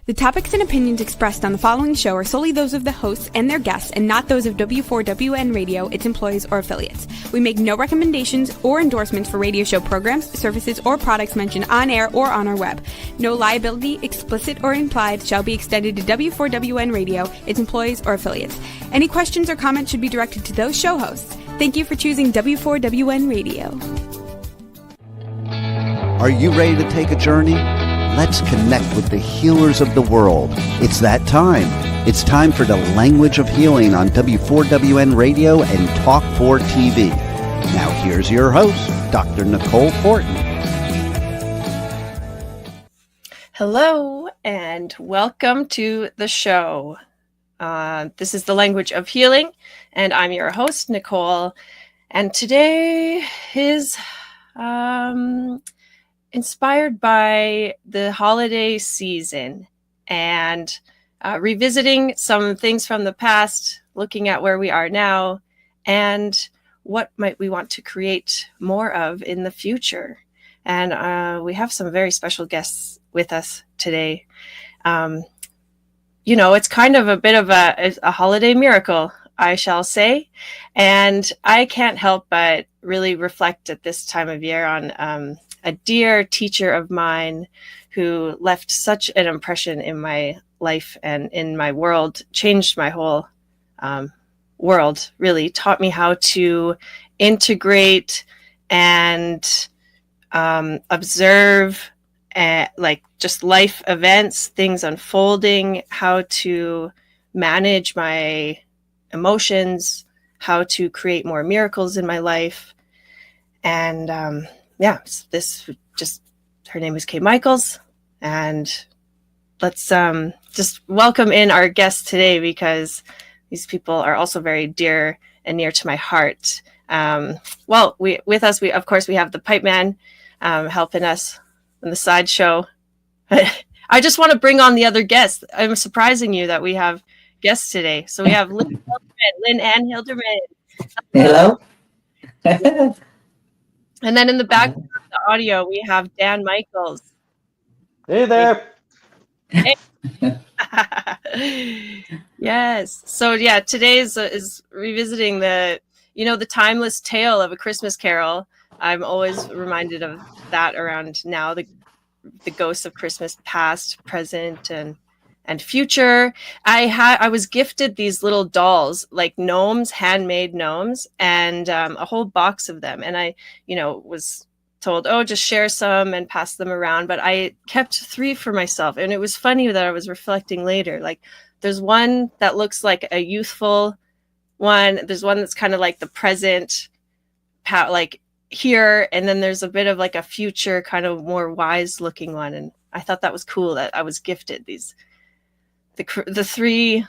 The topics and opinions expressed on the following show are solely those of the hosts and their guests and not those of W4WN Radio, its employees, or affiliates. We make no recommendations or endorsements for radio show programs, services, or products mentioned on air or on our web. No liability, explicit or implied, shall be extended to W4WN Radio, its employees, or affiliates. Any questions or comments should be directed to those show hosts. Thank you for choosing W4WN Radio. Are you ready to take a journey? Let's connect with the healers of the world. It's that time. It's time for the Language of Healing on W4WN Radio and Talk 4 TV. Now here's your host, Dr. Nicole Fortin. Hello and welcome to the show. This is the Language of Healing and I'm your host, Nicole. And today is inspired by the holiday season and revisiting some things from the past, looking at where we are now, and what might we want to create more of in the future. And we have some very special guests with us today. It's kind of a bit of a holiday miracle, I shall say. And I can't help but really reflect at this time of year on a dear teacher of mine who left such an impression in my life and in my world, changed my whole world, really taught me how to integrate and observe like just life events, things unfolding, how to manage my emotions, how to create more miracles in my life. And her name is Kay Michaels, and let's just welcome in our guests today because these people are also very dear and near to my heart. We of course have the Pipe Man helping us in the sideshow. I just want to bring on the other guests. I'm surprising you that we have guests today. So we have Lynn Ann Hilderman. Hello. And then in the background of the audio, we have Dan Michaels. Hey there. Hey. Yes. So today is revisiting the timeless tale of A Christmas Carol. I'm always reminded of that around now, the ghosts of Christmas past, present, and future. I was gifted these little dolls, like gnomes, handmade gnomes, and a whole box of them. And I, was told, just share some and pass them around. But I kept 3 for myself. And it was funny that I was reflecting later. Like there's one that looks like a youthful one. There's one that's kind of like the present, like here. And then there's a bit of like a future, kind of more wise looking one. And I thought that was cool that I was gifted these. The three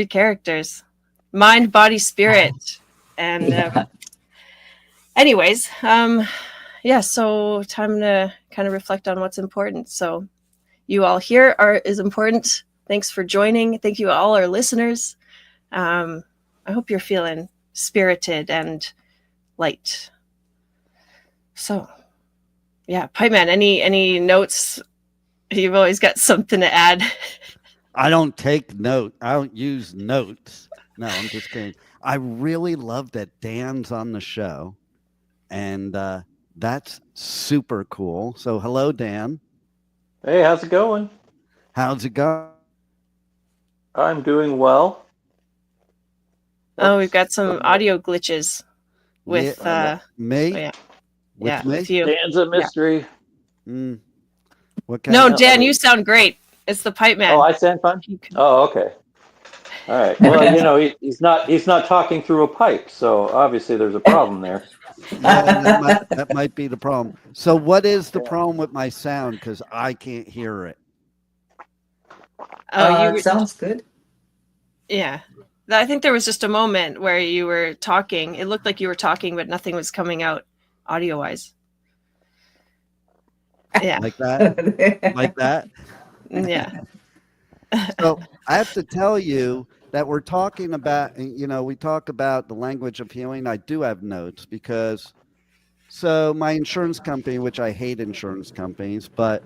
characters, mind, body, spirit. And anyways, so time to kind of reflect on what's important. So you all here is important. Thanks for joining. Thank you all our listeners. I hope you're feeling spirited and light. So Pipe Man, any notes? You've always got something to add. I don't take note. I don't use notes. No, I'm just kidding. I really love that Dan's on the show, and that's super cool. So hello, Dan. Hey, how's it going? How's it going? I'm doing well. We've got some audio glitches with me. Oh, yeah. With me? With you. Dan's a mystery. Yeah. No, Dan, you sound great. It's the Pipe Man. Oh, I sound fine? Oh, okay. All right. Well, he's not talking through a pipe, so obviously there's a problem there. Yeah, that might be the problem. So what is the problem with my sound? Because I can't hear it. It sounds good. Yeah. I think there was just a moment where you were talking. It looked like you were talking, but nothing was coming out audio-wise. Yeah. Like that? Like that? Yeah. So I have to tell you that we're talking about, we talk about the language of healing. I do have notes because my insurance company, which I hate insurance companies, but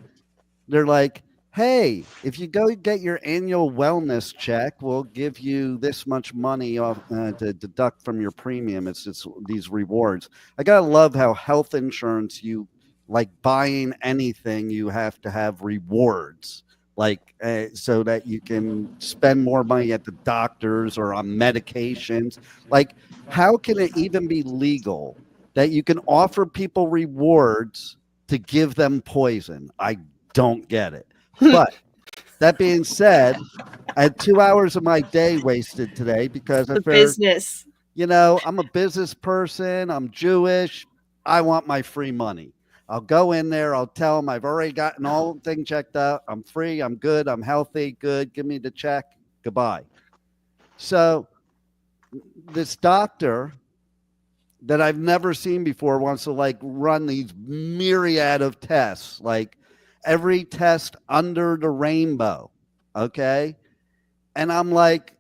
they're like, hey, if you go get your annual wellness check, we'll give you this much money off to deduct from your premium. It's just these rewards. I gotta love how health insurance, you like buying anything, you have to have rewards, like so that you can spend more money at the doctors or on medications. Like, how can it even be legal that you can offer people rewards to give them poison? I don't get it. But that being said, I had 2 hours of my day wasted today because I The figured, business. I'm a business person. I'm Jewish. I want my free money. I'll go in there. I'll tell them I've already gotten all the thing checked out. I'm free. I'm good. I'm healthy. Good. Give me the check. Goodbye. So this doctor that I've never seen before wants to like run these myriad of tests, like every test under the rainbow. Okay. And I'm like,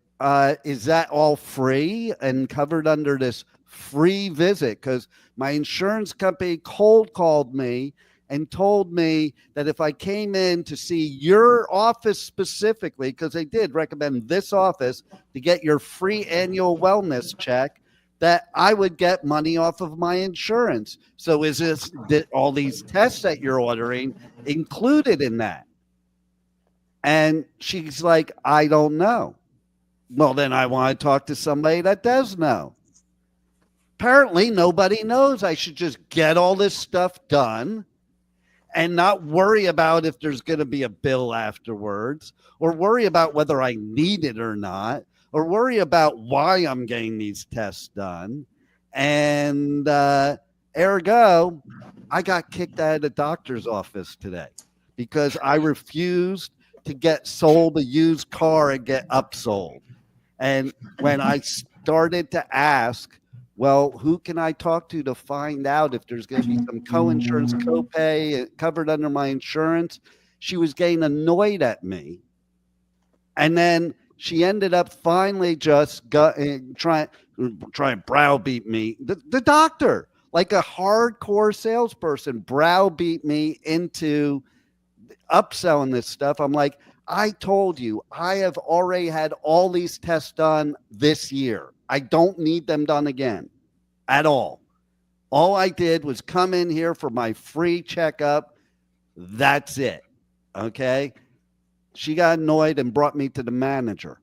is that all free and covered under this free visit? Because my insurance company cold called me and told me that if I came in to see your office specifically, because they did recommend this office to get your free annual wellness check, that I would get money off of my insurance. So is this all these tests that you're ordering included in that? And she's like, I don't know. Well, then I want to talk to somebody that does know. Apparently, nobody knows. I should just get all this stuff done and not worry about if there's going to be a bill afterwards, or worry about whether I need it or not, or worry about why I'm getting these tests done. And ergo, I got kicked out of the doctor's office today because I refused to get sold a used car and get upsold. And when I started to ask, well, who can I talk to find out if there's going to be some co-insurance copay covered under my insurance, she was getting annoyed at me. And then she ended up finally just trying to browbeat me. The doctor, like a hardcore salesperson, browbeat me into upselling this stuff. I'm like, I told you, I have already had all these tests done this year. I don't need them done again at all. All I did was come in here for my free checkup. That's it. Okay. She got annoyed and brought me to the manager.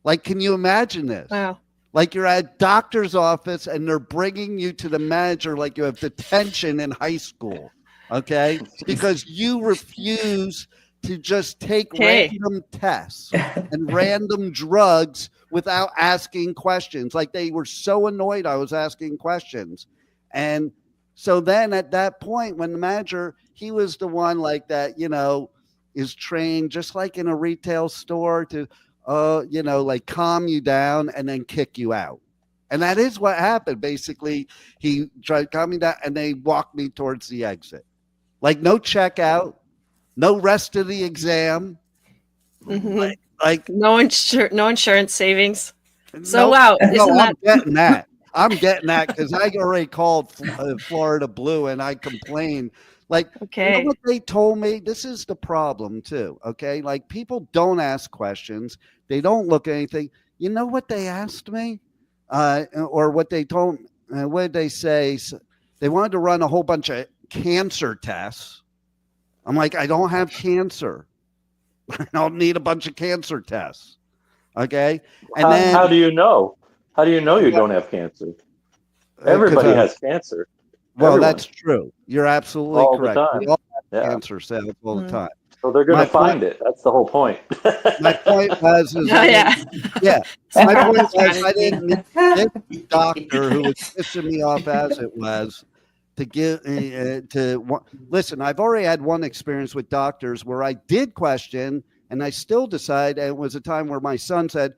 Like, can you imagine this? Wow. Like you're at a doctor's office and they're bringing you to the manager like you have detention in high school. Okay. Because you refuse to just take random tests and random drugs without asking questions. Like they were so annoyed I was asking questions. And so then at that point, when the manager, he was the one like that, is trained just like in a retail store to, like calm you down and then kick you out. And that is what happened. Basically, he tried to calm me down and they walked me towards the exit. Like no checkout, no rest of the exam. Mm-hmm. Like no insurance savings. So wow, I'm getting that. I'm getting that because I already called Florida Blue and I complained. Like, okay, you know what they told me? This is the problem too. Okay, like people don't ask questions. They don't look at anything. You know what they asked me, or what they told? What did they say? They wanted to run a whole bunch of cancer tests. I'm like, I don't have cancer. I don't need a bunch of cancer tests. Okay. And then how do you know? How do you know you don't have cancer? Everybody has cancer. Well, Everyone. That's true. You're absolutely all correct. The time. We all have cancer cells all the time. So they're going to find it. That's the whole point. My point was, My point was, I didn't need this doctor who was pissing me off as it was to give listen. I've already had one experience with doctors where I did question and I still decide. And it was a time where my son said,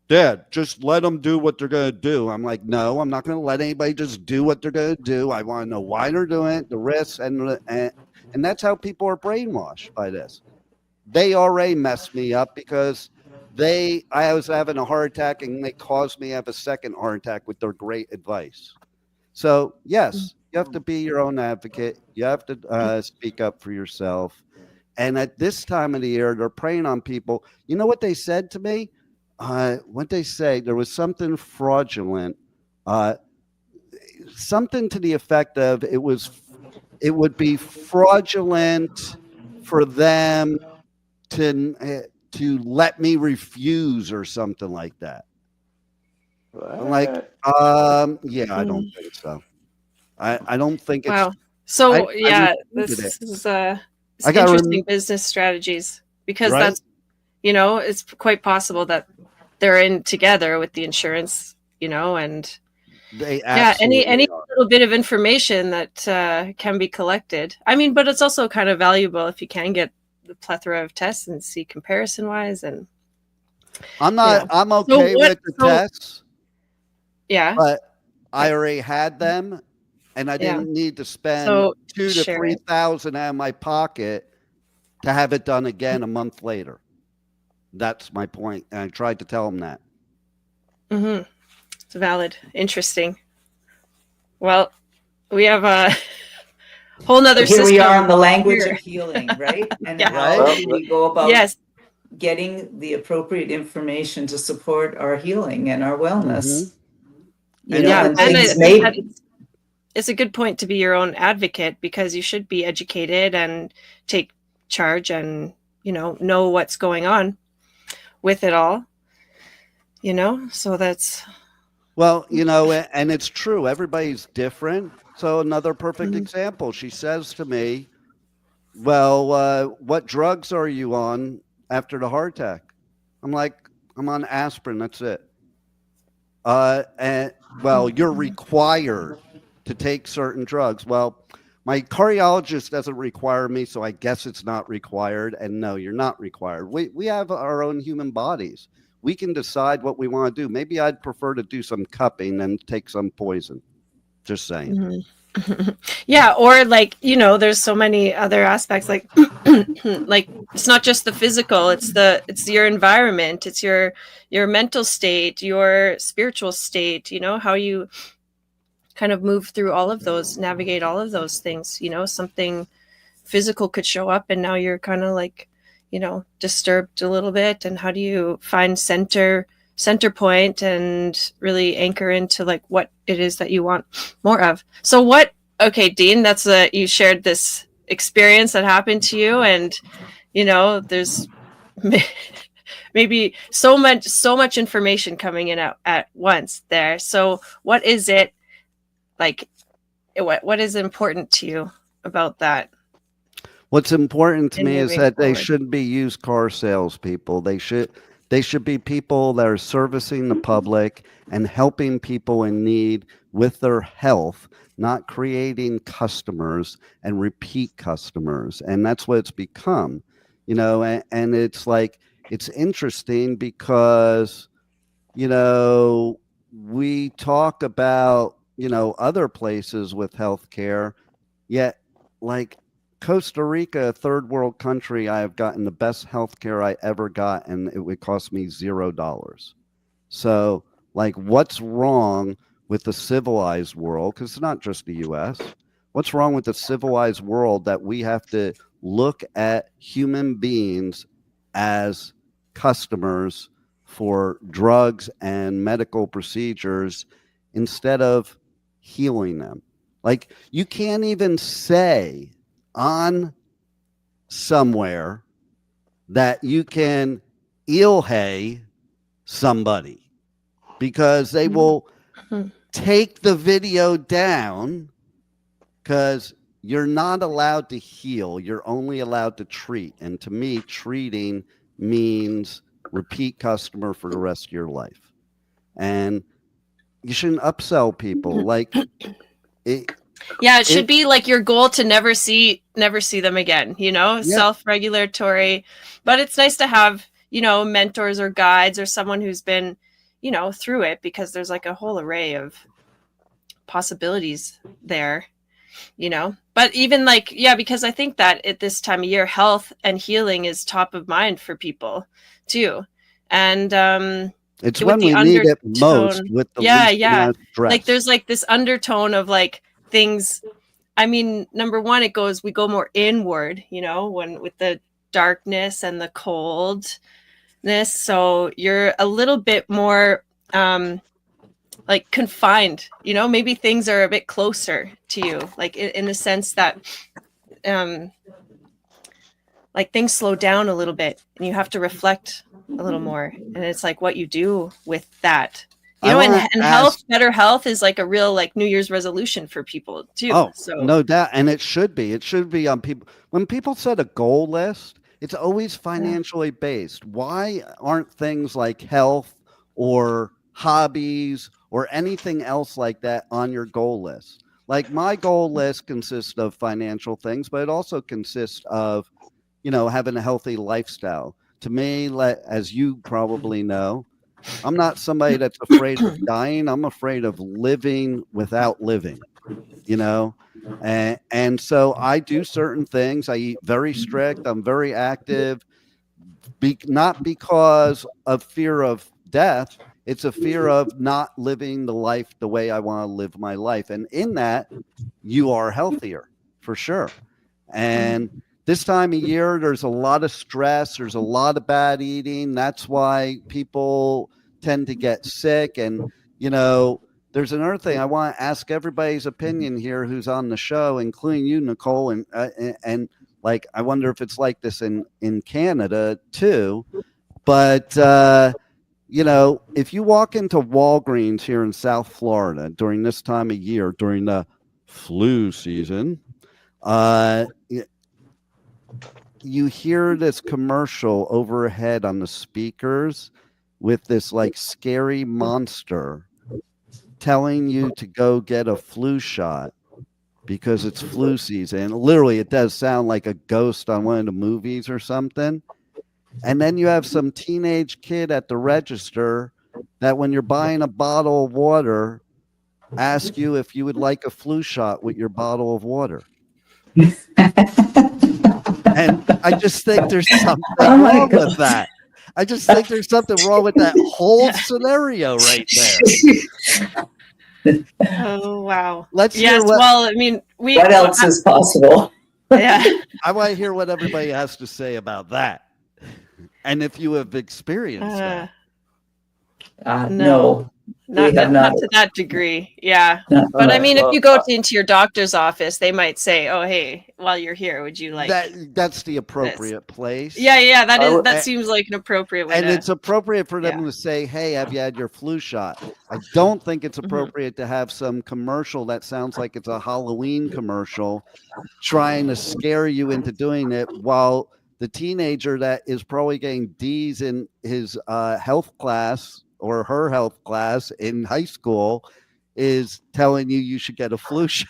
Dad, just let them do what they're going to do. I'm like, no, I'm not going to let anybody just do what they're going to do. I want to know why they're doing it, the risks, and that's how people are brainwashed by this. They already messed me up because I was having a heart attack and they caused me to have a second heart attack with their great advice. So yes, you have to be your own advocate. You have to speak up for yourself. And at this time of the year, they're preying on people. You know what they said to me? What they say, there was something fraudulent, something to the effect of it would be fraudulent for them to let me refuse or something like that. I'm like, yeah, I don't think so. I don't think it's Wow. So this is it's interesting business strategies, because Right? that's, it's quite possible that they're in together with the insurance, and they any absolutely are. little bit of information that can be collected. I mean, but it's also kind of valuable if you can get the plethora of tests and see comparison wise. And I'm okay with the tests, yeah, but I already had them, and I didn't need to spend $2,000 to $3,000 out of my pocket to have it done again a month later. That's my point, and I tried to tell them that. Mm-hmm. It's valid. Interesting. Well, we have a whole nother Here system. we are on the language of healing, right? And how do we go about getting the appropriate information to support our healing and our wellness? It's a good point to be your own advocate, because you should be educated and take charge and, know what's going on with it all, so that's. Well, and it's true. Everybody's different. So another perfect example, she says to me, well, what drugs are you on after the heart attack? I'm like, I'm on aspirin. That's it. And well, you're required to take certain drugs. Well, my cardiologist doesn't require me, so I guess it's not required. And no, you're not required. We have our own human bodies. We can decide what we want to do. Maybe I'd prefer to do some cupping than take some poison. Just saying. Mm-hmm. Yeah, or there's so many other aspects, like like it's not just the physical, it's your environment, it's your mental state, your spiritual state, how you kind of move through all of those, navigate all of those things. Something physical could show up and now you're kind of like, disturbed a little bit, and how do you find center point and really anchor into like what it is that you want more of. So Dean, that's you shared this experience that happened to you, and there's maybe so much information coming in at once there. So what is it like, what is important to you about that? What's important to me is that they shouldn't be used car salespeople. They should be people that are servicing the public and helping people in need with their health, not creating customers and repeat customers. And that's what it's become, and it's like, it's interesting because, we talk about, other places with healthcare, yet like Costa Rica, a third world country, I have gotten the best healthcare I ever got, and it would cost me $0. So, like, what's wrong with the civilized world? Because it's not just the U.S. What's wrong with the civilized world that we have to look at human beings as customers for drugs and medical procedures instead of healing them? Like, you can't even say on somewhere that you can ilhe somebody, because they will take the video down, because you're not allowed to heal. You're only allowed to treat. And to me, treating means repeat customer for the rest of your life. And you shouldn't upsell people. Like, it should be like your goal to never see them again, self-regulatory. But it's nice to have, mentors or guides or someone who's been, through it, because there's like a whole array of possibilities there, But even because I think that at this time of year, health and healing is top of mind for people too. And it's when we need it most, with the least amount of stress. Like there's like this undertone of like things I mean, number one, we go more inward, you know, when with the darkness and the coldness. So you're a little bit more like confined, you know, maybe things are a bit closer to you, like in the sense that like things slow down a little bit and you have to reflect a little more. And it's like what you do with that. You know, and health, better health is like a real like New Year's resolution for people too. Oh, so no doubt. And it should be on people. When people set a goal list, it's always financially based. Why aren't things like health or hobbies or anything else like that on your goal list? Like my goal list consists of financial things, but it also consists of, you know, having a healthy lifestyle. To me, as you probably know, I'm not somebody that's afraid of dying. I'm afraid of living without living, you know? And so I do certain things. I eat very strict. I'm very active, not because of fear of death. It's a fear of not living the life the way I want to live my life. And in that, you are healthier for sure. And this time of year, there's a lot of stress. There's a lot of bad eating. That's why people tend to get sick. And, you know, there's another thing I want to ask everybody's opinion here who's on the show, including you, Nicole. And like, I wonder if it's like this in Canada too. But, you know, if you walk into Walgreens here in South Florida during this time of year, during the flu season, you hear this commercial overhead on the speakers with this like scary monster telling you to go get a flu shot because it's flu season. Literally, it does sound like a ghost on one of the movies or something. And then you have some teenage kid at the register that when you're buying a bottle of water, ask you if you would like a flu shot with your bottle of water. And I just think there's something wrong with that. I just think there's something wrong with that whole scenario right there. Oh, wow. Let's hear well, I mean, what else is possible? Yeah. I want to hear what everybody has to say about that. And if you have experienced that. No. Not to that degree. Yeah. But I mean, if you go into your doctor's office, they might say, oh, hey, while you're here, would you like that's the appropriate place. Yeah. That seems like an appropriate way. And it's appropriate for them to say, hey, have you had your flu shot? I don't think it's appropriate to have some commercial that sounds like it's a Halloween commercial trying to scare you into doing it while the teenager that is probably getting D's in his health class or her health class in high school is telling you should get a flu shot.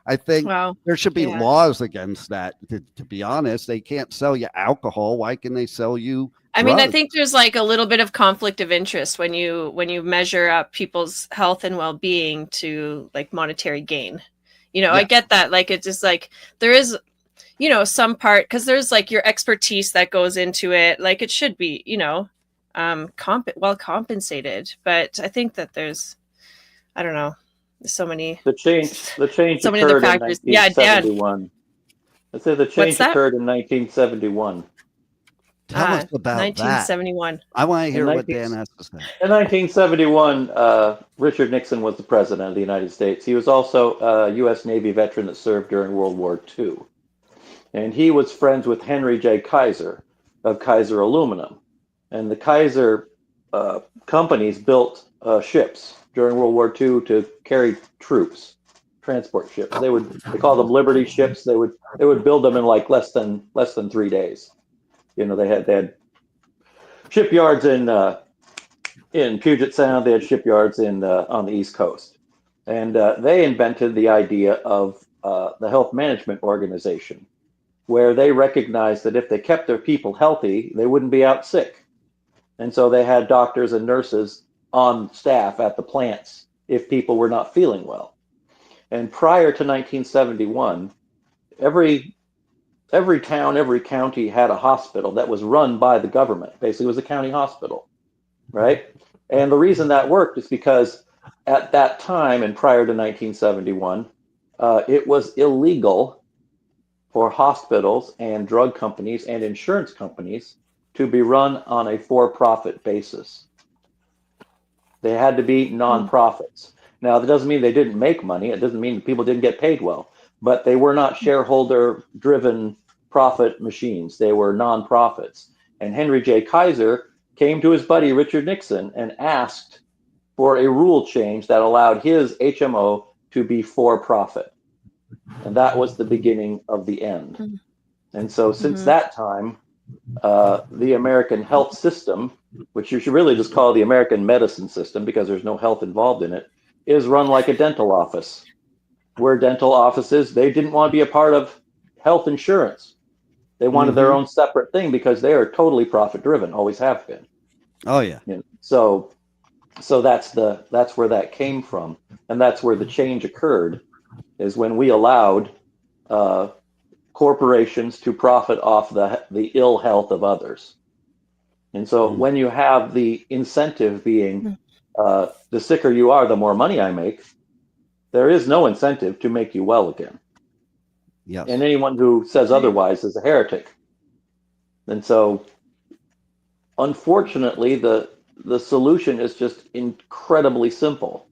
I think there should be laws against that. To be honest, they can't sell you alcohol. Why can they sell you drugs? I mean, I think there's like a little bit of conflict of interest when you measure up people's health and well-being to like monetary gain. You know, I get that. Like, it's just like there is, you know, some part because there's like your expertise that goes into it. Like it should be, you know, well compensated, but I think that there's, I don't know, so many the change so many occurred other factors. In 1971. I say the change occurred in 1971. Tell us about 1971. That. I want to hear what Dan has to say. In 1971, Richard Nixon was the president of the United States. He was also a U.S. Navy veteran that served during World War II, and he was friends with Henry J. Kaiser of Kaiser Aluminum. And the Kaiser companies built ships during World War II to carry troops, transport ships. They call them Liberty ships. They would build them in like less than 3 days. You know, they had shipyards in Puget Sound. They had shipyards on the East Coast, and they invented the idea of the Health Management Organization, where they recognized that if they kept their people healthy, they wouldn't be out sick. And so they had doctors and nurses on staff at the plants if people were not feeling well. And prior to 1971, every town, every county had a hospital that was run by the government. Basically, it was a county hospital, right? And the reason that worked is because at that time and prior to 1971, it was illegal for hospitals and drug companies and insurance companies to be run on a for-profit basis. They had to be nonprofits. Now, that doesn't mean they didn't make money. It doesn't mean people didn't get paid well, but they were not shareholder-driven profit machines. They were nonprofits. And Henry J. Kaiser came to his buddy Richard Nixon and asked for a rule change that allowed his HMO to be for-profit. And that was the beginning of the end. And so since that time, the American health system, which you should really just call the American medicine system because there's no health involved in it, is run like a dental office. Where dental offices, they didn't want to be a part of health insurance. They wanted their own separate thing because they are totally profit driven, always have been. Oh yeah. So that's where that came from, and that's where the change occurred, is when we allowed corporations to profit off the ill health of others. And so when you have the incentive being the sicker you are, the more money I make, there is no incentive to make you well again. Yes. And anyone who says otherwise is a heretic. And so, unfortunately, the solution is just incredibly simple,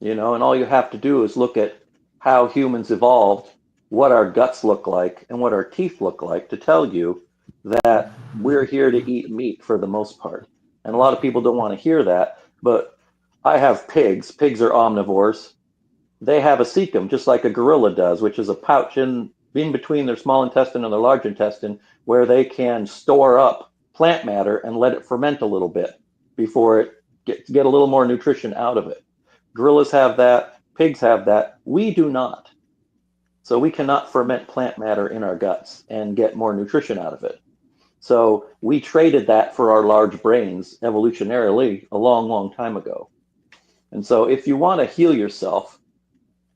and all you have to do is look at how humans evolved, what our guts look like, and what our teeth look like to tell you that we're here to eat meat for the most part. And a lot of people don't want to hear that, but I have pigs. Pigs are omnivores. They have a cecum, just like a gorilla does, which is a pouch in between their small intestine and their large intestine, where they can store up plant matter and let it ferment a little bit before it get a little more nutrition out of it. Gorillas have that. Pigs have that. We do not. So we cannot ferment plant matter in our guts and get more nutrition out of it. So we traded that for our large brains evolutionarily a long, long time ago. And so if you want to heal yourself,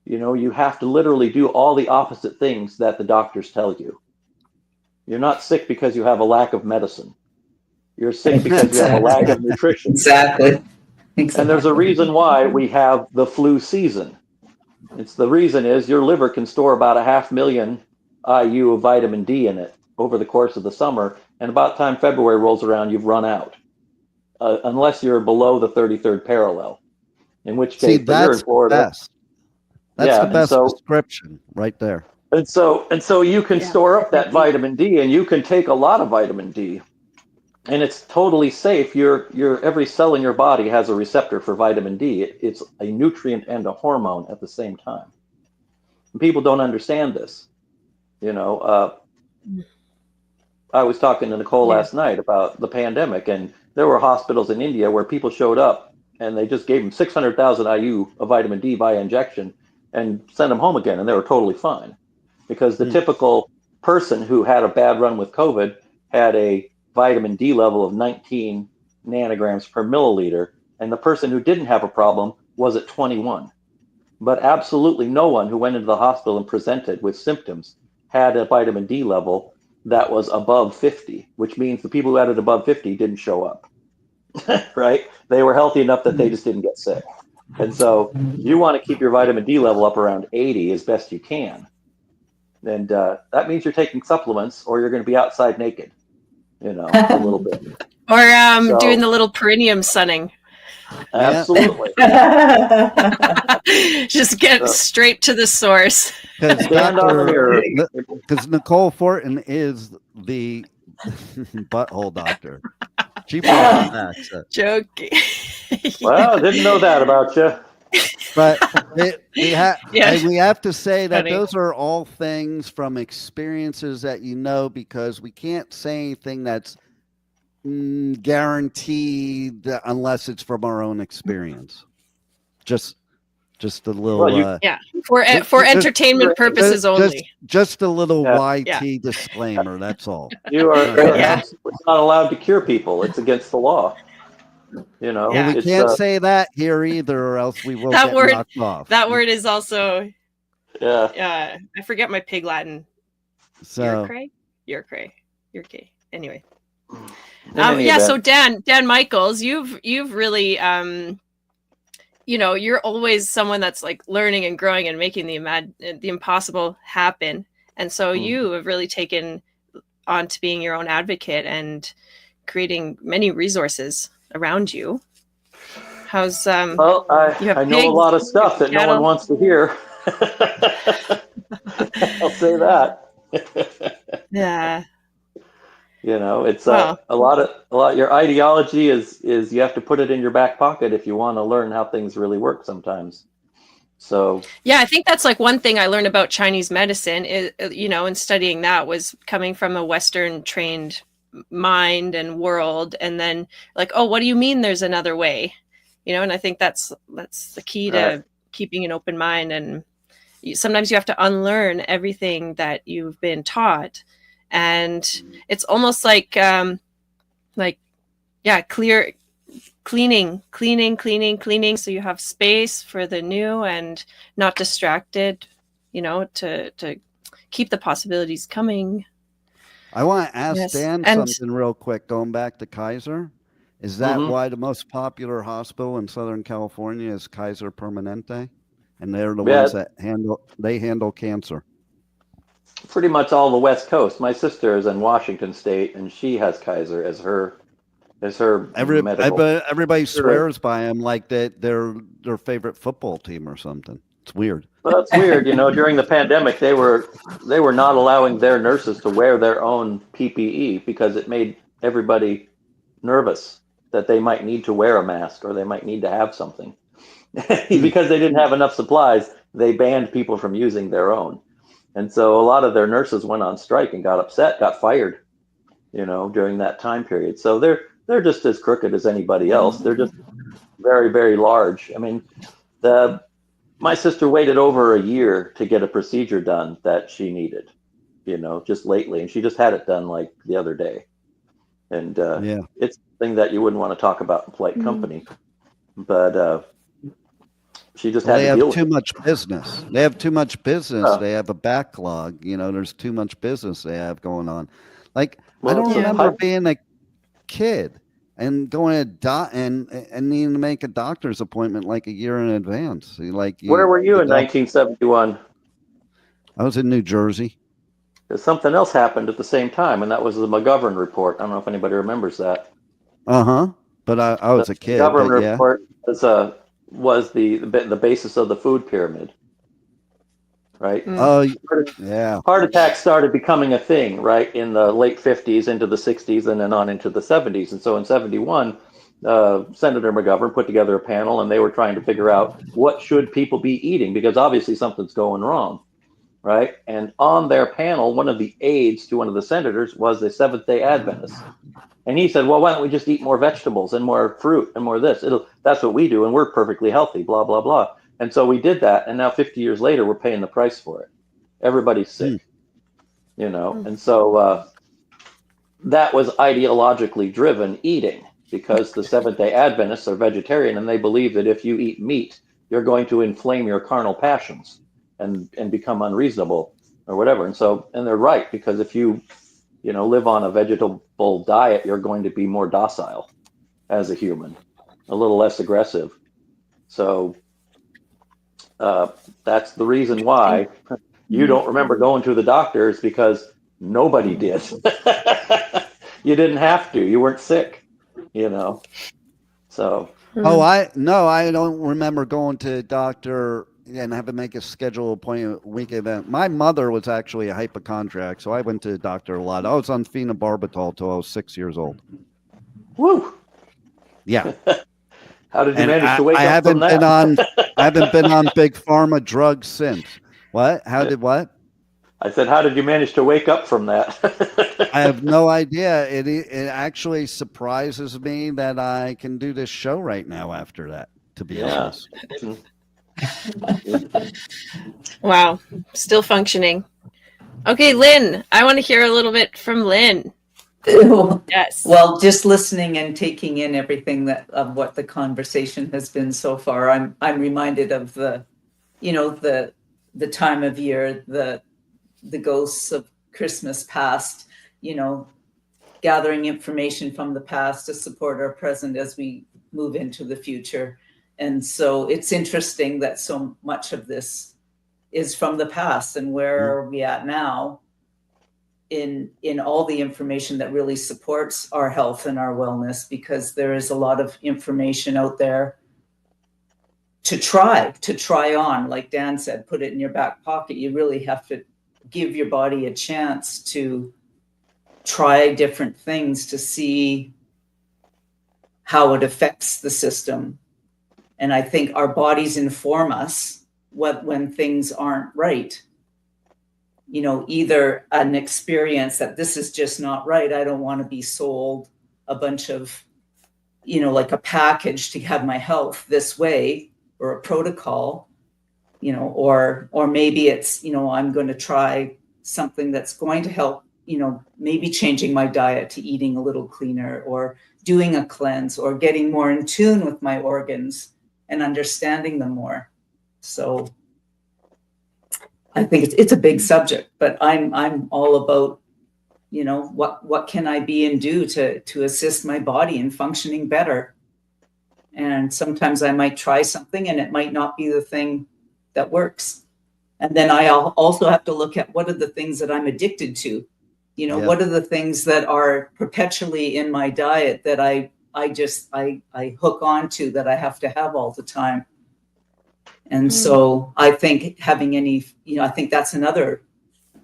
you have to literally do all the opposite things that the doctors tell you. You're not sick because you have a lack of medicine. You're sick because you have a lack of nutrition. Exactly. And there's a reason why we have the flu season. The reason is your liver can store about 500,000 IU of vitamin D in it over the course of the summer. And about time February rolls around, you've run out. Unless you're below the 33rd parallel. In which case, you're in Florida. That's the best description right there. And so you can store up that vitamin D, and you can take a lot of vitamin D, and it's totally safe. Your every cell in your body has a receptor for vitamin D. It's a nutrient and a hormone at the same time. And people don't understand this. I was talking to Nicole last night about the pandemic, and there were hospitals in India where people showed up and they just gave them 600,000 IU of vitamin D via injection and sent them home again, and they were totally fine. Because the typical person who had a bad run with COVID had a vitamin D level of 19 nanograms per milliliter, and the person who didn't have a problem was at 21. But absolutely no one who went into the hospital and presented with symptoms had a vitamin D level that was above 50, which means the people who had it above 50 didn't show up, right? They were healthy enough that they just didn't get sick. And so you want to keep your vitamin D level up around 80 as best you can. And that means you're taking supplements, or you're going to be outside naked, a little bit. Or doing the little perineum sunning. Absolutely. Just get straight to the source. Because Nicole Fortin is the butthole doctor. She brought that. Joking. Well, didn't know that about you. But we have to say that those are all things from experiences that because we can't say anything that's guaranteed unless it's from our own experience. Just a little for entertainment purposes only. Just a little YT disclaimer, that's all. You are it's not allowed to cure people. It's against the law. Well, we can't say that here either, or else we will get knocked off. That word is also I forget my pig Latin. So You're cray. Anyway. So Dan Michaels, you've really you're always someone that's like learning and growing and making the impossible happen. And so you have really taken on to being your own advocate and creating many resources around you. How's well, I know a lot of stuff that no one wants to hear. I'll say that. Yeah. It's a lot. Your ideology is you have to put it in your back pocket if you want to learn how things really work sometimes. So yeah, I think that's like one thing I learned about Chinese medicine is, in studying that, was coming from a Western trained mind and world, and then like, oh, what do you mean there's another way? And I think that's the key to keeping an open mind. And sometimes you have to unlearn everything that you've been taught. And it's almost like cleaning. So you have space for the new and not distracted, to keep the possibilities coming. I want to ask Dan something real quick, going back to Kaiser. Is that why the most popular hospital in Southern California is Kaiser Permanente? And they're the ones that handle cancer. Pretty much all the West Coast. My sister is in Washington State, and she has Kaiser as her medical. Everybody swears by them like that they're their favorite football team or something. It's weird. Well, that's weird. During the pandemic, they were not allowing their nurses to wear their own PPE because it made everybody nervous that they might need to wear a mask or they might need to have something. Because they didn't have enough supplies, they banned people from using their own. And so a lot of their nurses went on strike and got upset, got fired, during that time period. So they're just as crooked as anybody else. They're just very, very large. I mean, my sister waited over a year to get a procedure done that she needed, just lately. And she just had it done like the other day. And it's something that you wouldn't want to talk about in polite company. But she just had to deal with too much business. They have too much business. They have a backlog. There's too much business they have going on. Like, I don't remember being a kid and going to and needing to make a doctor's appointment like a year in advance. Where were you in 1971? I was in New Jersey. Something else happened at the same time, and that was the McGovern report. I don't know if anybody remembers that. But I was a kid. The McGovern report was the basis of the food pyramid, right? Heart attacks started becoming a thing, right, in the late 50s into the 60s and then on into the 70s. And so in 71, Senator McGovern put together a panel, and they were trying to figure out what should people be eating, because obviously something's going wrong, right? And on their panel, one of the aides to one of the senators was a Seventh-day Adventist. And he said, well, why don't we just eat more vegetables and more fruit and more this? That's what we do, and we're perfectly healthy, blah, blah, blah. And so we did that, and now 50 years later, we're paying the price for it. Everybody's sick, And so that was ideologically driven eating, because the Seventh-day Adventists are vegetarian, and they believe that if you eat meat, you're going to inflame your carnal passions and become unreasonable or whatever. And they're right, because if you live on a vegetable diet, you're going to be more docile as a human, a little less aggressive. So that's the reason why you don't remember going to the doctor, is because nobody did. You didn't have to. You weren't sick, So. I don't remember going to the doctor and have to make a scheduled appointment week event. My mother was actually a hypochondriac, so I went to the doctor a lot. I was on phenobarbital till I was 6 years old. Woo! Yeah. How did you manage to wake up from that? I haven't been on big pharma drugs since. What? What? I said, how did you manage to wake up from that? I have no idea. It actually surprises me that I can do this show right now after that, to be honest. Wow. Still functioning. Okay, Lynn, I want to hear a little bit from Lynn. Yes. Well, just listening and taking in everything of what the conversation has been so far, I'm reminded of the time of year, the ghosts of Christmas past, gathering information from the past to support our present as we move into the future. And so it's interesting that so much of this is from the past, and where are we at now in all the information that really supports our health and our wellness, because there is a lot of information out there to try on. Like Dan said, put it in your back pocket. You really have to give your body a chance to try different things to see how it affects the system. And I think our bodies inform us when things aren't right. You know, either an experience that this is just not right. I don't want to be sold a bunch of, you know, like a package to have my health this way, or a protocol, you know, or maybe it's, you know, I'm going to try something that's going to help, you know, maybe changing my diet to eating a little cleaner, or doing a cleanse, or getting more in tune with my organs and understanding them more. So I think it's a big subject, but I'm all about, you know, what can I be and do to assist my body in functioning better. And sometimes I might try something and it might not be the thing that works. And then I also have to look at what are the things that I'm addicted to. You know, what are the things that are perpetually in my diet that I hook onto, that I have to have all the time. And so I think having any, you know, I think that's another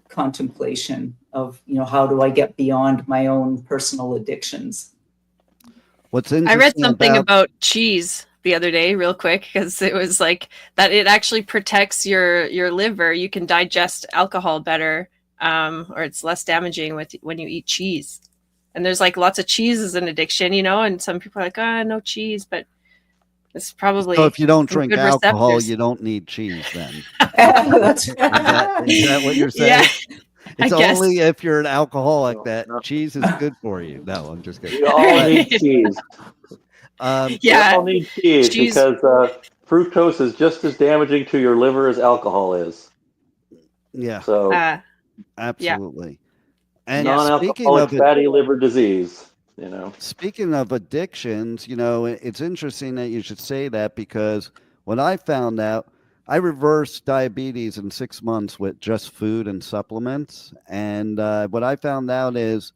contemplation of, you know, how do I get beyond my own personal addictions? What's interesting, I read something about cheese the other day, real quick, because it was like that it actually protects your liver. You can digest alcohol better, or it's less damaging when you eat cheese. And there's like lots of cheese is an addiction, you know, and some people are like, no cheese, but it's probably. So if you don't drink alcohol, receptors. you don't need cheese then. That's Is that what you're saying? Yeah, It's I guess. only if you're an alcoholic that No. cheese is good for you. No, I'm just kidding. We all need cheese. We all need cheese because fructose is just as damaging to your liver as alcohol is. Yeah. So absolutely. And non-alcoholic fatty liver disease, you know. Speaking of addictions, you know, it's interesting that you should say that, because when I found out, I reversed diabetes in 6 months with just food and supplements. And what I found out is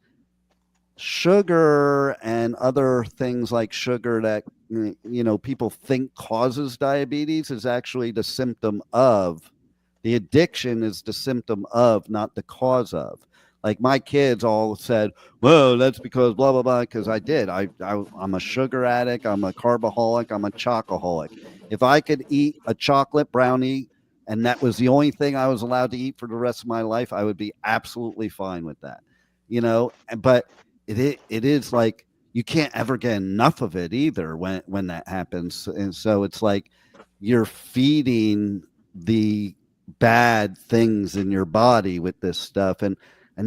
sugar and other things like sugar that, you know, people think causes diabetes is actually the symptom of. The addiction is the symptom of, not the cause of. Like my kids all said, well, that's because blah, blah, blah, because I did. I'm a sugar addict. I'm a carboholic. I'm a chocoholic. If I could eat a chocolate brownie and that was the only thing I was allowed to eat for the rest of my life, I would be absolutely fine with that. You know, but it is like you can't ever get enough of it either when that happens. And so it's like you're feeding the bad things in your body with this stuff. And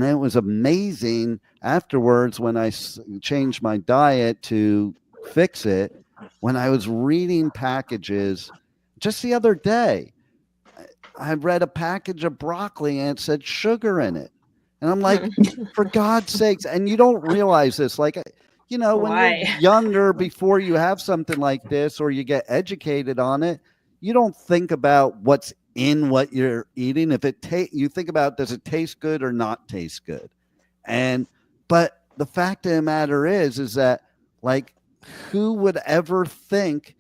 then it was amazing afterwards when I changed my diet to fix it, when I was reading packages just the other day. I read a package of broccoli and it said sugar in it. And I'm like, for God's sakes. And you don't realize this. Like, you know, when you're younger, before you have something like this or you get educated on it, you don't think about what's in what you're eating. If you think about, does it taste good or not taste good? But the fact of the matter is that, like, who would ever think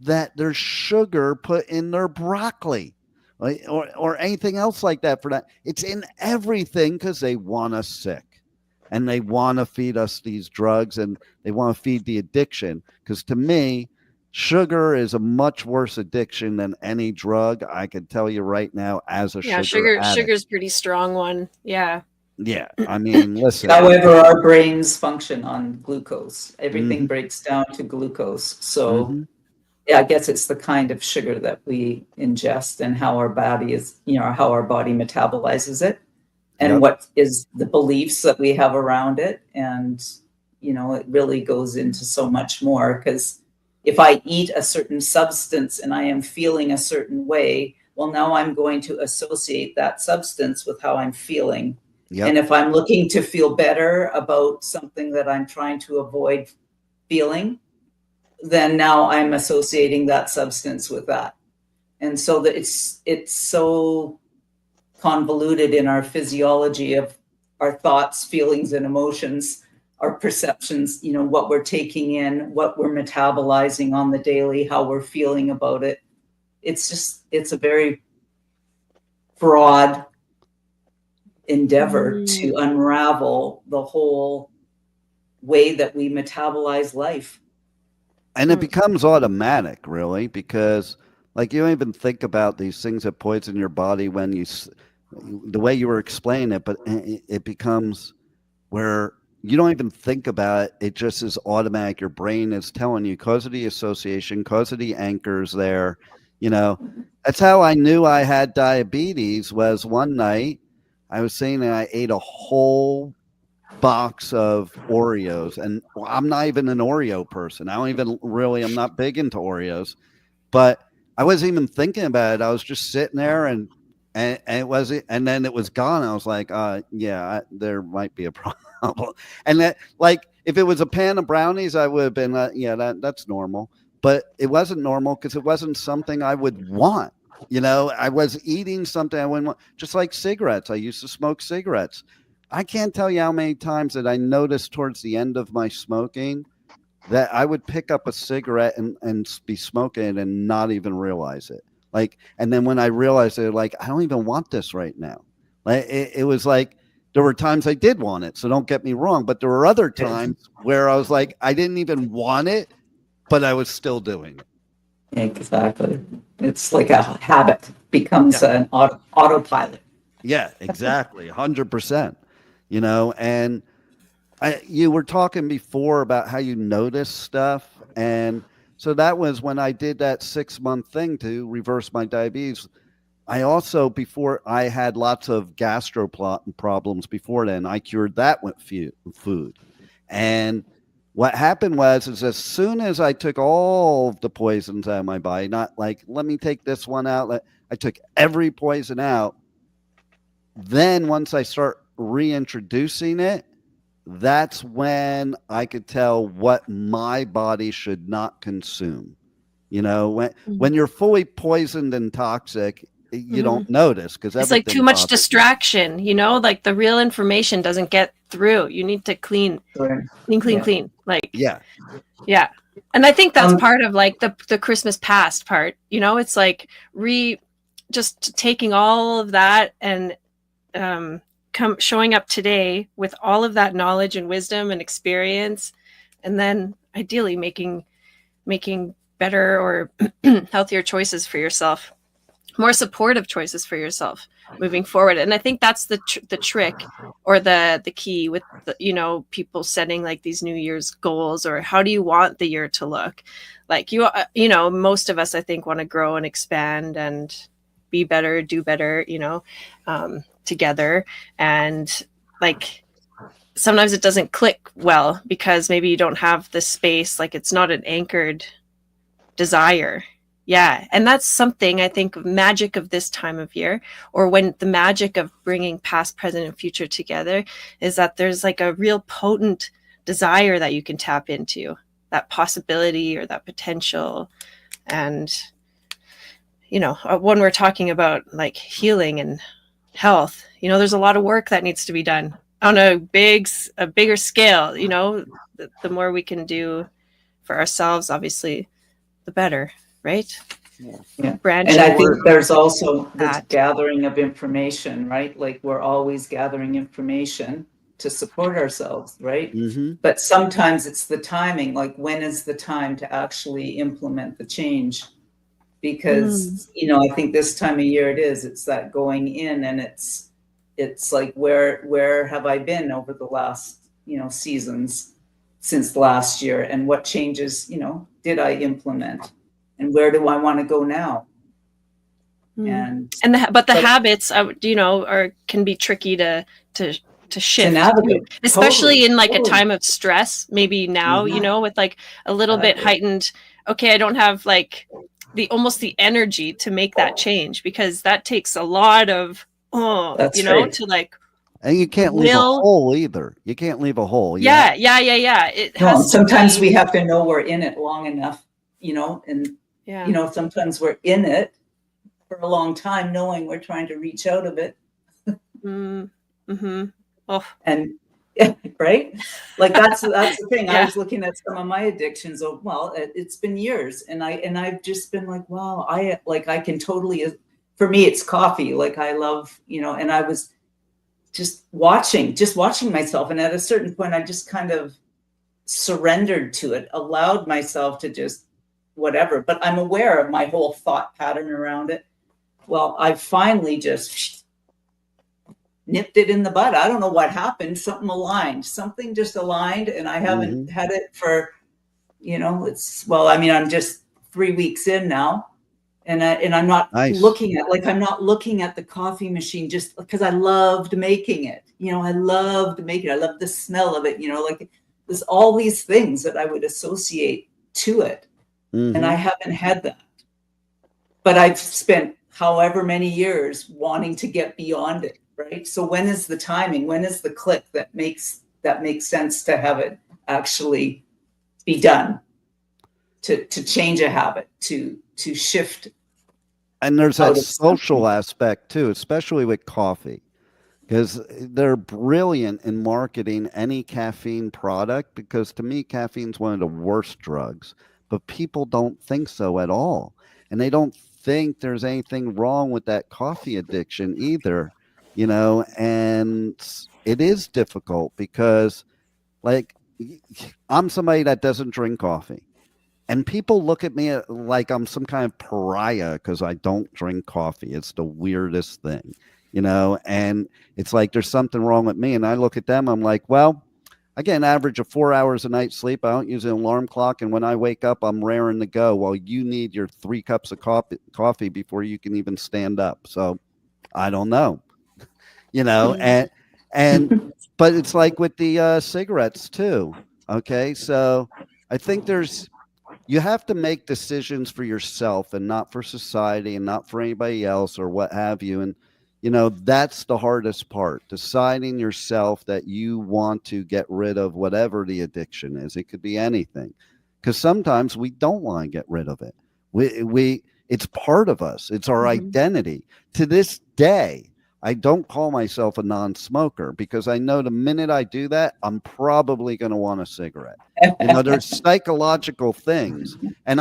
that there's sugar put in their broccoli or anything else like that? For that, it's in everything because they want us sick and they want to feed us these drugs and they want to feed the addiction. Because to me, sugar is a much worse addiction than any drug. I can tell you right now, as a sugar addict. Sugar's pretty strong one. Yeah. Yeah. I mean, listen. However, our brains function on glucose. Everything breaks down to glucose. So yeah, I guess it's the kind of sugar that we ingest and how our body is, you know, how our body metabolizes it and what is the beliefs that we have around it. And, you know, it really goes into so much more, because if I eat a certain substance and I am feeling a certain way, well, now I'm going to associate that substance with how I'm feeling. And if I'm looking to feel better about something that I'm trying to avoid feeling, then now I'm associating that substance with that. And so that it's so convoluted in our physiology of our thoughts, feelings, and emotions, our perceptions, you know, what we're taking in, what we're metabolizing on the daily, how we're feeling about it. It's a very broad endeavor to unravel the whole way that we metabolize life. And it becomes automatic, really, because like you don't even think about these things that poison your body when the way you were explaining it, but it becomes where you don't even think about it. It just is automatic. Your brain is telling you because of the association, because of the anchors there. You know, that's how I knew I had diabetes. Was one night I was saying that I ate a whole box of Oreos, and I'm not even an Oreo person. I'm not big into Oreos, but I wasn't even thinking about it. I was just sitting there and then it was gone. I was like, there might be a problem. And that, like, if it was a pan of brownies, I would have been, that's normal. But it wasn't normal because it wasn't something I would want. You know, I was eating something I wouldn't want, just like cigarettes. I used to smoke cigarettes. I can't tell you how many times that I noticed towards the end of my smoking that I would pick up a cigarette and be smoking it and not even realize it. Like, and then when I realized it, like, I don't even want this right now. Like, it was like, there were times I did want it. So don't get me wrong. But there were other times where I was like, I didn't even want it, but I was still doing it. Exactly. It's like a habit becomes an autopilot. Yeah, exactly. 100%. You know, and you were talking before about how you notice stuff. And so that was when I did that 6-month thing to reverse my diabetes. I also, before I had lots of gastro problems before then, I cured that with food. And what happened is as soon as I took all of the poisons out of my body, not like, let me take this one out. I took every poison out. Then once I start reintroducing it, that's when I could tell what my body should not consume. You know, when you're fully poisoned and toxic, you don't notice because it's like too much distraction. You know, like the real information doesn't get through. You need to clean. Like yeah. And I think that's part of like the Christmas past part. You know, it's like just taking all of that and showing up today with all of that knowledge and wisdom and experience, and then ideally making better or healthier choices for yourself, more supportive choices for yourself moving forward. And I think that's the trick or the key with people setting like these New Year's goals, or how do you want the year to look? Like most of us, I think, want to grow and expand and be better, do better, together. And like sometimes it doesn't click well because maybe you don't have the space, like it's not an anchored desire. Yeah. And that's something I think magic of this time of year, or when the magic of bringing past, present, and future together, is that there's like a real potent desire that you can tap into, that possibility or that potential. And when we're talking about like healing and health, there's a lot of work that needs to be done on a bigger scale. The more we can do for ourselves, obviously, the better, right? Yeah. And I think there's also this gathering of information, right? Like we're always gathering information to support ourselves, right? Mm-hmm. But sometimes it's the timing, like when is the time to actually implement the change? Because, I think this time of year it's that going in, and it's like, where have I been over the last, seasons since last year, and what changes, did I implement, and where do I want to go now? But the habits, can be tricky to shift, especially in like a time of stress, maybe now, with like a little bit heightened, okay, I don't have like the energy to make that change, because that takes a lot of, to like And you can't leave a hole either. You can't leave a hole. Yeah. It No, has sometimes to we have to know we're in it long enough, and sometimes we're in it for a long time, knowing we're trying to reach out of it. Mm-hmm. Oh. And right, like that's the thing. I was looking at some of my addictions. It's been years, and I've just been like, wow, I can totally. For me, it's coffee. Like I love, and I was just watching myself, and at a certain point, I just kind of surrendered to it, allowed myself to just whatever. But I'm aware of my whole thought pattern around it. Well, I finally just nipped it in the bud. I don't know what happened. Something just aligned, and I haven't had it for, I'm just 3 weeks in now, and I'm not looking at the coffee machine just because I loved making it. I loved making it. I loved the smell of it. Like there's all these things that I would associate to it, and I haven't had that. But I've spent however many years wanting to get beyond it. Right. So when is the timing? When is the click that makes sense to have it actually be done? To change a habit, to shift. And there's that social aspect too, especially with coffee, because they're brilliant in marketing any caffeine product, because to me, caffeine's one of the worst drugs, but people don't think so at all. And they don't think there's anything wrong with that coffee addiction either. And it is difficult because, like, I'm somebody that doesn't drink coffee, and people look at me like I'm some kind of pariah because I don't drink coffee. It's the weirdest thing, and it's like there's something wrong with me. And I look at them, I'm like, well, I get an average of 4 hours a night sleep. I don't use an alarm clock. And when I wake up, I'm raring to go. Well, you need your 3 cups of coffee before you can even stand up. So I don't know. And but it's like with the cigarettes too. Okay. So I think you have to make decisions for yourself and not for society and not for anybody else or what have you. And, that's the hardest part, deciding yourself that you want to get rid of whatever the addiction is. It could be anything, because sometimes we don't want to get rid of it. It's part of us. It's our identity. To this day, I don't call myself a non-smoker because I know the minute I do that, I'm probably going to want a cigarette. There's psychological things. And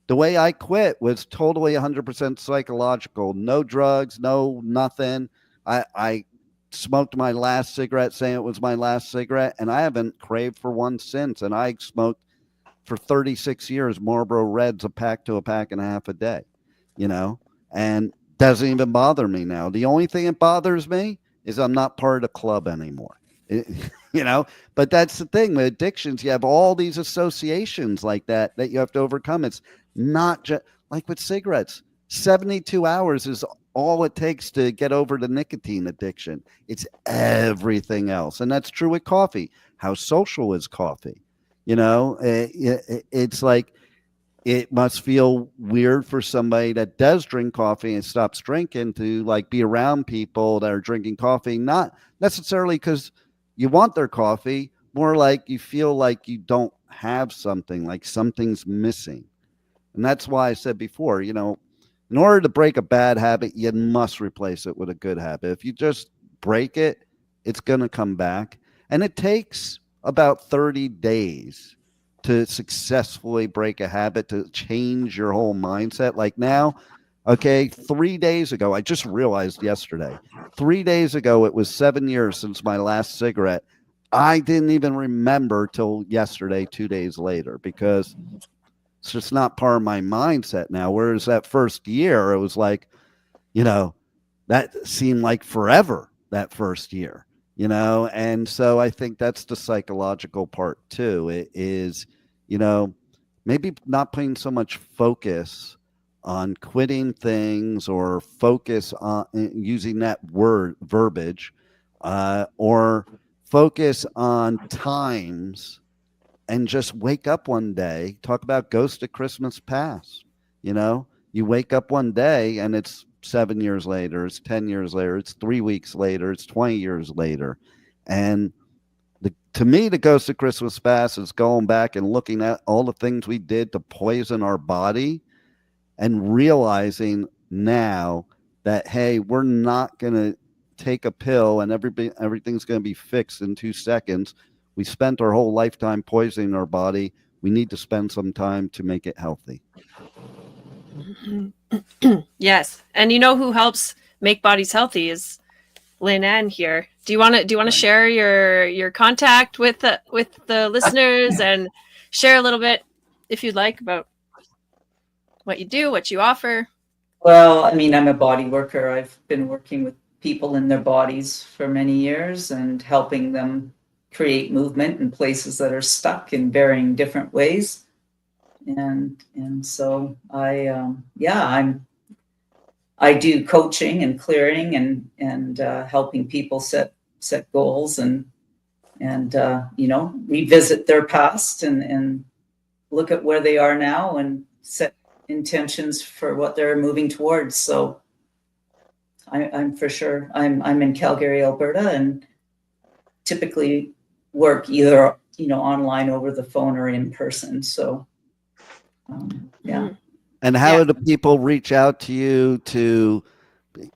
the way I quit was totally 100% psychological. No drugs, no nothing. I smoked my last cigarette saying it was my last cigarette, and I haven't craved for one since. And I smoked for 36 years Marlboro Reds, a pack to a pack and a half a day, and doesn't even bother me now. The only thing that bothers me is I'm not part of the club anymore. But that's the thing with addictions. You have all these associations like that you have to overcome. It's not just like with cigarettes. 72 hours is all it takes to get over the nicotine addiction. It's everything else. And that's true with coffee. How social is coffee? It's like, it must feel weird for somebody that does drink coffee and stops drinking to like be around people that are drinking coffee, not necessarily because you want their coffee, more like you feel like you don't have something, like something's missing. And that's why I said before, in order to break a bad habit, you must replace it with a good habit. If you just break it, it's going to come back. And it takes about 30 days to successfully break a habit, to change your whole mindset. Like now, 3 days ago, I just realized yesterday, 3 days ago, it was 7 years since my last cigarette. I didn't even remember till yesterday, 2 days later, because it's just not part of my mindset now. Whereas that first year, it was like, that seemed like forever, that first year. And so I think that's the psychological part too. It is, maybe not putting so much focus on quitting things or focus on using that verbiage, or focus on times and just wake up one day. Talk about Ghost of Christmas Past. You wake up one day and it's 7 years later, it's 10 years later, it's 3 weeks later, it's 20 years later. And to me, the Ghost of Christmas Past is going back and looking at all the things we did to poison our body and realizing now that, hey, we're not going to take a pill and everything's going to be fixed in 2 seconds. We spent our whole lifetime poisoning our body. We need to spend some time to make it healthy. Yes. And you know who helps make bodies healthy is Lynn Ann here. Do you want to share your contact with the listeners and share a little bit, if you'd like, about what you do, what you offer? Well, I mean, I'm a body worker. I've been working with people in their bodies for many years and helping them create movement in places that are stuck in varying different ways. And so I do coaching and clearing and helping people set goals and revisit their past and look at where they are now and set intentions for what they're moving towards. So I'm for sure I'm in Calgary, Alberta, and typically work either online, over the phone, or in person. So yeah. And how do people reach out to you to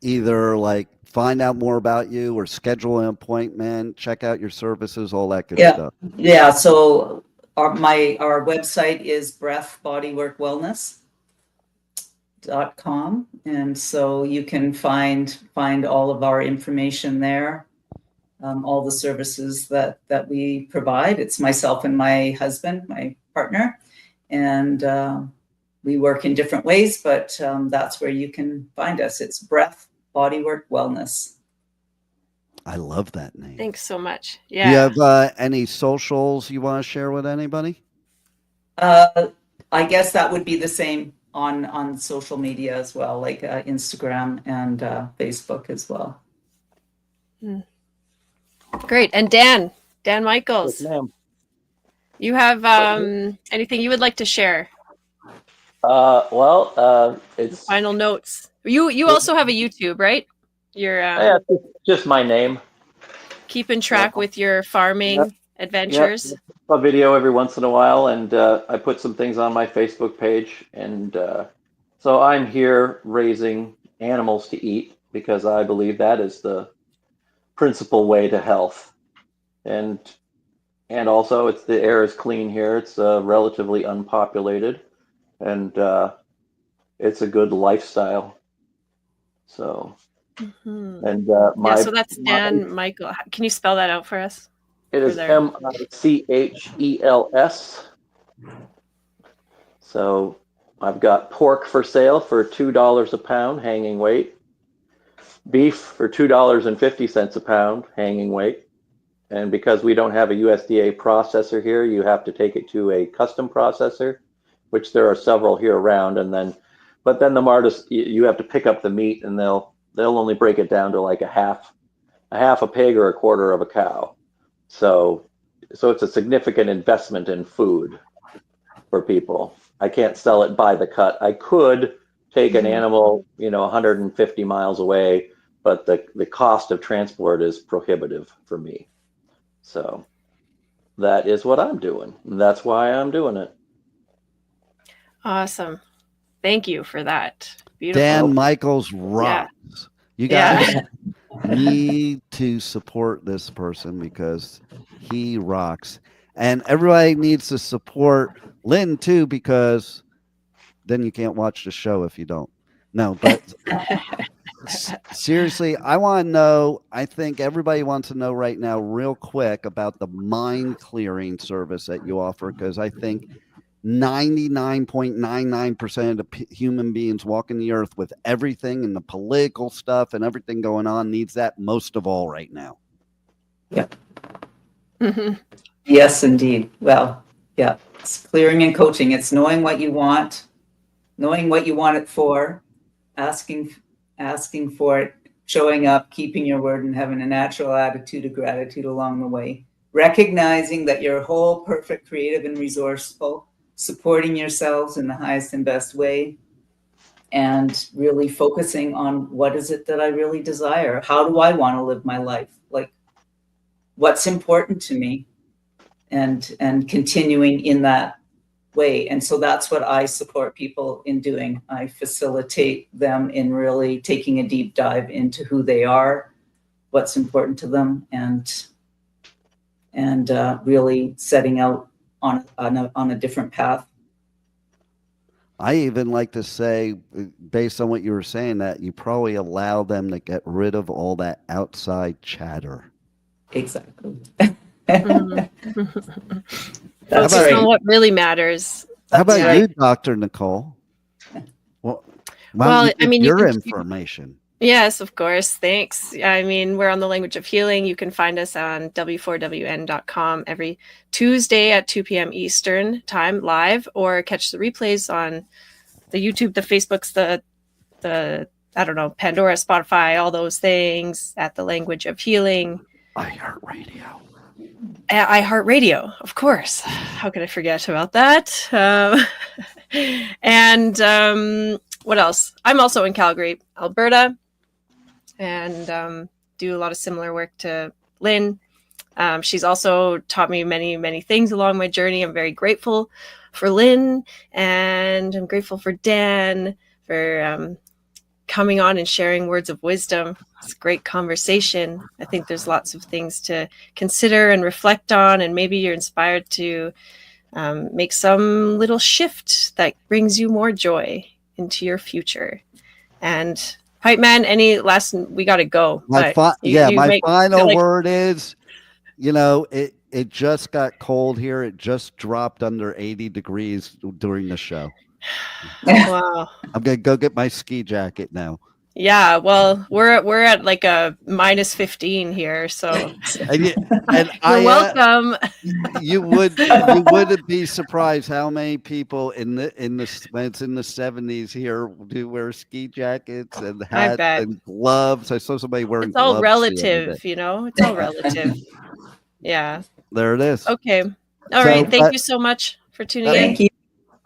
either like find out more about you or schedule an appointment, check out your services, all that good stuff? Yeah. So our website is breathbodyworkwellness.com, and so you can find all of our information there, all the services that we provide. It's myself and my husband, my partner, and we work in different ways, but that's where you can find us. It's Breath Bodywork Wellness. I love that name. Thanks so much. Yeah. Do you have any socials you want to share with anybody? I guess that would be the same on social media as well, like Instagram and Facebook as well. Great. And Dan Michaels, Yes, ma'am. you have anything you would like to share? It's Final notes. You also have a YouTube, right? You're just my name. keeping track with your farming adventures. A video every once in a while, and I put some things on my Facebook page. And so I'm here raising animals to eat because I believe that is the principal way to health. And also, the air is clean here. It's relatively unpopulated, and it's a good lifestyle. So, and so that's Dan Michael. Can you spell that out for us? It is Michels. So I've got pork for sale for $2 a pound, hanging weight. Beef for $2.50 a pound, hanging weight. And because we don't have a USDA processor here, you have to take it to a custom processor, which there are several here around. But then the artist, you have to pick up the meat, and they'll only break it down to like a half a pig or a quarter of a cow. So it's a significant investment in food for people. I can't sell it by the cut. I could take an animal, 150 miles away, but the cost of transport is prohibitive for me. So that is what I'm doing. That's why I'm doing it. Awesome. Thank you for that. Beautiful. Dan Michaels rocks. Yeah. You guys need to support this person because he rocks. And everybody needs to support Lynn too, because then you can't watch the show if you don't. No, but seriously, I want to know, I think everybody wants to know right now real quick about the mind clearing service that you offer, because I think 99.99% of the human beings walking the earth with everything and the political stuff and everything going on needs that most of all right now. Yeah. Mm-hmm. Yes, indeed. Well, yeah, it's clearing and coaching. It's knowing what you want it for, asking for it, showing up, keeping your word, and having a natural attitude of gratitude along the way. Recognizing that you're whole, perfect, creative, and resourceful, supporting yourselves in the highest and best way, and really focusing on what is it that I really desire? How do I want to live my life? Like, what's important to me, and continuing in that way. And so that's what I support people in doing. I facilitate them in really taking a deep dive into who they are, what's important to them, and really setting out on a different path. I even like to say, based on what you were saying, that you probably allow them to get rid of all that outside chatter. Exactly. That's about you? what really matters. How about right. you, Dr. Nicole? Well, Well, I mean, your you can- information. Yes, of course. Thanks. I mean, we're on the Language of Healing. You can find us on w4wn.com every Tuesday at 2 p.m. Eastern time live, or catch the replays on the YouTube, the Facebooks, the I don't know, Pandora, Spotify, all those things at the Language of Healing. iHeartRadio. At iHeartRadio, of course. How could I forget about that? What else? I'm also in Calgary, Alberta, and do a lot of similar work to Lynn. She's also taught me many, many things along my journey. I'm very grateful for Lynn, and I'm grateful for Dan for coming on and sharing words of wisdom. It's a great conversation. I think there's lots of things to consider and reflect on, and maybe you're inspired to make some little shift that brings you more joy into your future. And Hype Man, any last? We got to go. My final word is, it just got cold here. It just dropped under 80 degrees during the show. Wow. I'm gonna go get my ski jacket now. Yeah, well, we're at like a minus 15 here, so And you're welcome. You would be surprised how many people when it's in the 70s here do wear ski jackets and hats and gloves. I saw somebody wearing It's all gloves relative, It's all relative. Yeah. There it is. Okay. All right. Thank you so much for tuning in. Thank you.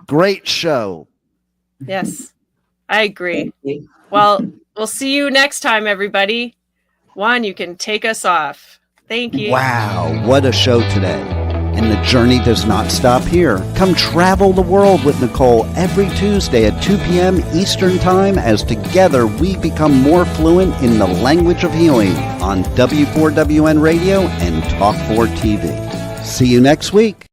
Great show. Yes, I agree. Well, we'll see you next time, everybody. Juan, you can take us off. Thank you. Wow, what a show today. And the journey does not stop here. Come travel the world with Nicole every Tuesday at 2 p.m. Eastern Time as together we become more fluent in the language of healing on W4WN Radio and Talk4 TV. See you next week.